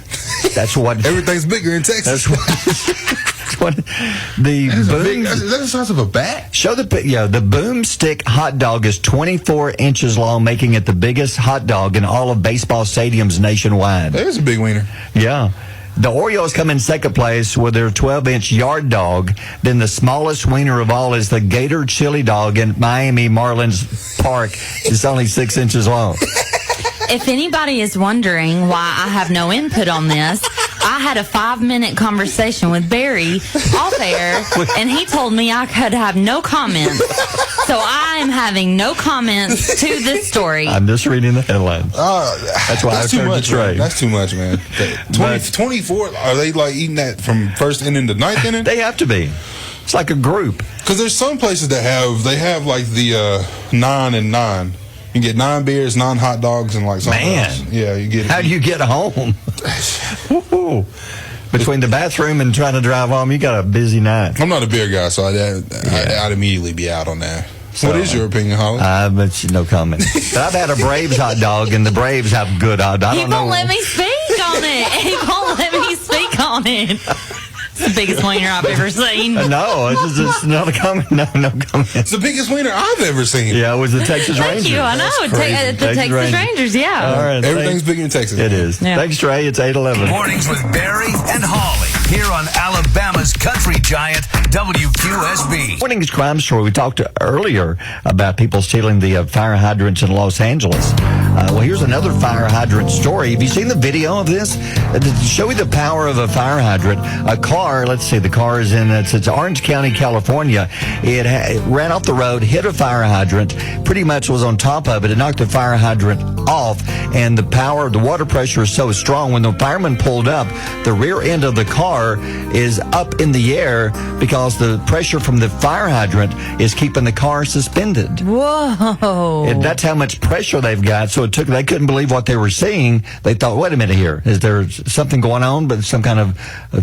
A: That's what.
M: Everything's bigger in Texas.
A: That's what the
M: Is that the size of a bat?
A: Show the Boomstick hot dog is 24 inches long, making it the biggest hot dog in all of baseball stadiums nationwide.
M: There's a big wiener.
A: Yeah. The Orioles come in second place with their 12-inch yard dog. Then the smallest wiener of all is the Gator Chili Dog in Miami Marlins Park. It's only 6 inches long.
I: If anybody is wondering why I have no input on this, I had a 5-minute conversation with Barry off air, and he told me I could have no comments. So I am having no comments to this story.
A: I'm just reading the headline. That's why I turned to Trey.
M: Man. That's too much, man. 24, are they like eating that from first inning to ninth inning?
A: They have to be. It's like a group.
M: Because there's some places that have like the 9 and 9. You can get 9 beers, 9 hot dogs, and like something else. Yeah, you get it.
A: How do you get home? Between the bathroom and trying to drive home, you got a busy night.
M: I'm not a beer guy, so I'd immediately be out on that.
A: So,
M: what is your opinion, Holli?
A: But no comment. But I've had a Braves hot dog, and the Braves have good hot dog.
I: He won't let me speak on it. He won't let me speak on it. It's the biggest wiener I've ever seen.
A: No, it's just not a comment. No comment.
M: It's the biggest wiener I've ever seen.
A: Yeah, it was the Texas Rangers.
I: Thank you. I know. The Texas Rangers, yeah.
A: All right.
M: Everything's bigger in Texas.
A: It is.
I: Yeah.
A: Thanks, Trey. It's 8:11.
D: Mornings with Barry and Holli here on Alabama's country giant WQSB.
A: Morning's crime story. We talked earlier about people stealing the fire hydrants in Los Angeles. Well, here's another fire hydrant story. Have you seen the video of this? To show you the power of a fire hydrant, a car, let's see, the car is in, it's Orange County, California. It ran off the road, hit a fire hydrant, pretty much was on top of it. It knocked the fire hydrant off, and the water pressure is so strong. When the fireman pulled up, the rear end of the car is up in the air because the pressure from the fire hydrant is keeping the car suspended.
I: Whoa.
A: And that's how much pressure they've got. So they couldn't believe what they were seeing. They thought, wait a minute here. Is there something going on? But some kind of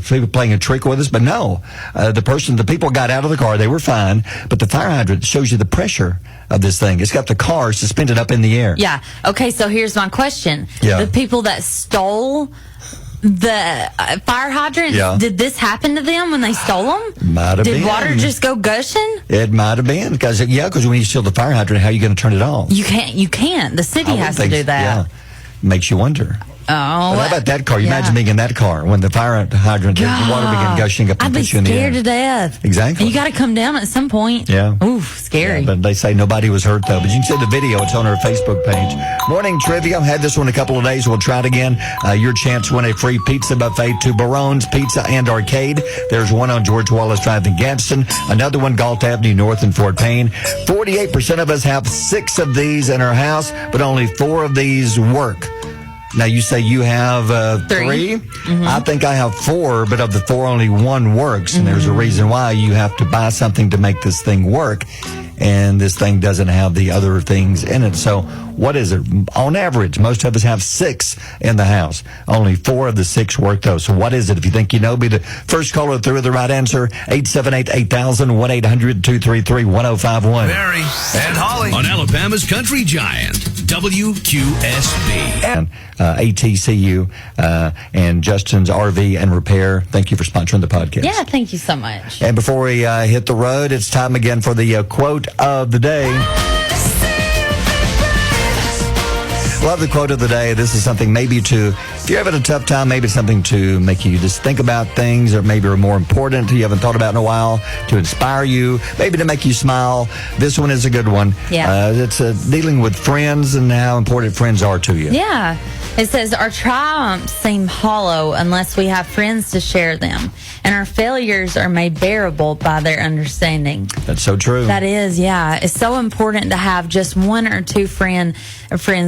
A: people playing a trick with us? But no. The people got out of the car. They were fine. But the fire hydrant shows you the pressure of this thing. It's got the car suspended up in the air.
I: Yeah. Okay, so here's my question.
A: Yeah.
I: The people that stole The fire hydrants, did this happen to them when they stole them?
A: Might have been.
I: Did water just go gushing?
A: It might have been. Because when you steal the fire hydrant, how are you going to turn it off?
I: You can't. The city has to do that.
A: Yeah. Makes you wonder.
I: Oh,
A: well, how about that car? You imagine being in that car when the fire hydrant, the water began gushing up and
I: I'd be
A: pushing in the air.
I: scared to death.
A: Exactly.
I: And you got to come down at some point.
A: Yeah.
I: Oof, scary.
A: Yeah, but they say nobody was hurt, though. But you can see the video. It's on our Facebook page. Morning trivia. Had this one a couple of days. We'll try it again. Your chance to win a free pizza buffet to Barone's Pizza and Arcade. There's one on George Wallace Drive in Gadsden. Another one, Galt Avenue North in Fort Payne. 48% of us have 6 of these in our house, but only 4 of these work. Now, you say you have 3? Mm-hmm. I think I have 4, but of the 4, only 1 works. And there's a reason why. You have to buy something to make this thing work. And this thing doesn't have the other things in it. So what is it? On average, most of us have 6 in the house. Only 4 of the 6 work, though. So what is it? If you think you know, be the first caller through with the right answer. 878-8000, 1-800-233-1051.
D: Barry and Holli on Alabama's Country Giant, WQSP.
A: And ATCU and Justin's RV and Repair. Thank you for sponsoring the podcast.
I: Yeah, thank you so much.
A: And before we hit the road, it's time again for the quote of the day. Love the quote of the day. This is something maybe if you're having a tough time, maybe it's something to make you just think about things that maybe are more important you haven't thought about in a while, to inspire you, maybe to make you smile. This one is a good one.
I: Yeah.
A: It's dealing with friends and how important friends are to you.
I: Yeah. It says, our triumphs seem hollow unless we have friends to share them, and our failures are made bearable by their understanding.
A: That's so true.
I: That is, yeah. It's so important to have just 1 or 2 friends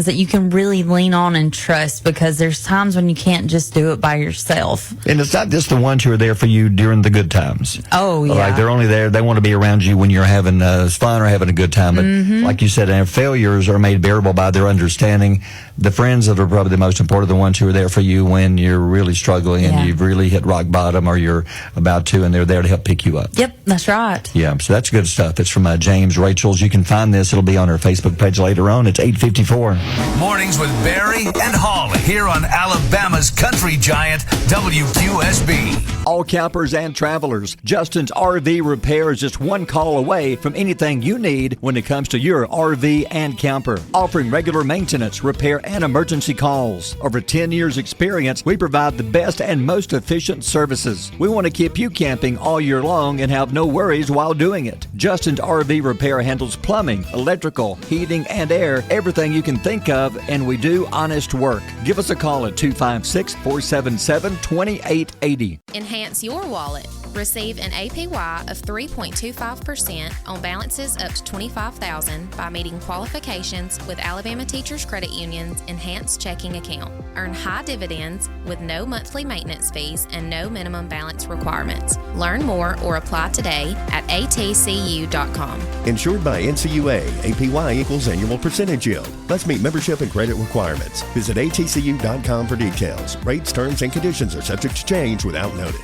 I: that you can really lean on and trust, because there's times when you can't just do it by yourself.
A: And it's not just the ones who are there for you during the good times.
I: Oh, yeah.
A: Like they're only there, they want to be around you when you're having fun or having a good time. But like you said, our failures are made bearable by their understanding. The friends that are probably the most important, the ones who are there for you when you're really struggling and you've really hit rock bottom or you're about to, and they're there to help pick you up.
I: Yep, that's right.
A: Yeah, so that's good stuff. It's from James Rachel's. You can find this. It'll be on our Facebook page later on. It's 8:54.
D: Mornings with Barry and Holli here on Alabama's Country Giant, WQSB.
A: All campers and travelers, Justin's RV Repair is just 1 call away from anything you need when it comes to your RV and camper. Offering regular maintenance, repair, and emergency calls. Over 10 years experience, we provide the best and most efficient services. We want to keep you camping all year long and have no worries while doing it. Justin's RV Repair handles plumbing, electrical, heating, and air, everything you can think of, and we do honest work. Give us a call at 256-477-2880.
B: Enhance your wallet. Receive an APY of 3.25% on balances up to $25,000 by meeting qualifications with Alabama Teachers Credit Union's Enhanced Checking Account. Earn high dividends with no monthly maintenance fees and no minimum balance requirements. Learn more or apply today at atcu.com.
C: Insured by NCUA, APY equals annual percentage yield. Must meet membership and credit requirements. Visit atcu.com for details. Rates, terms, and conditions are subject to change without notice.